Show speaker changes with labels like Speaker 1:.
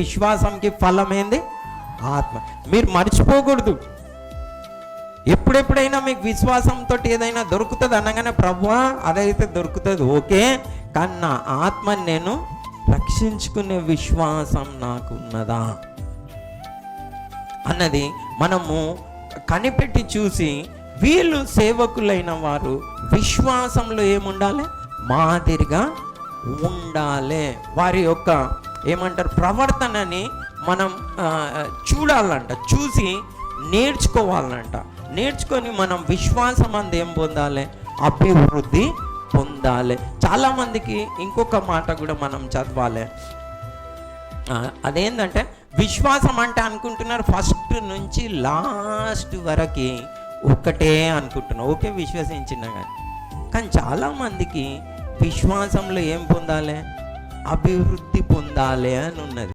Speaker 1: విశ్వాసంకి ఫలం ఏంది? ఆత్మ. మీరు మర్చిపోకూడదు. ఎప్పుడెప్పుడైనా మీకు విశ్వాసంతో ఏదైనా దొరుకుతుంది అనగానే ప్రభువా అదైతే దొరుకుతుంది ఓకే, కానీ నా ఆత్మని నేను రక్షించుకునే విశ్వాసం నాకున్నదా అన్నది మనము కనిపెట్టి చూసి, వీళ్ళు సేవకులైన వారు విశ్వాసంలో ఏముండాలి? మాదిరిగా ఉండాలి. వారి యొక్క ఏమంటారు ప్రవర్తనని మనం చూడాలంట, చూసి నేర్చుకోవాలంట. నేర్చుకొని మనం విశ్వాసం అందు ఏం పొందాలి? అభివృద్ధి పొందాలి. చాలామందికి ఇంకొక మాట కూడా మనం చదవాలి. అదేంటంటే విశ్వాసం అంటే అనుకుంటున్నారు ఫస్ట్ నుంచి లాస్ట్ వరకు ఒకటే అనుకుంటున్నారు, ఓకే విశ్వసించిన కానీ చాలామందికి విశ్వాసంలో ఏం పొందాలి? అభివృద్ధి పొందాలి అని ఉన్నది.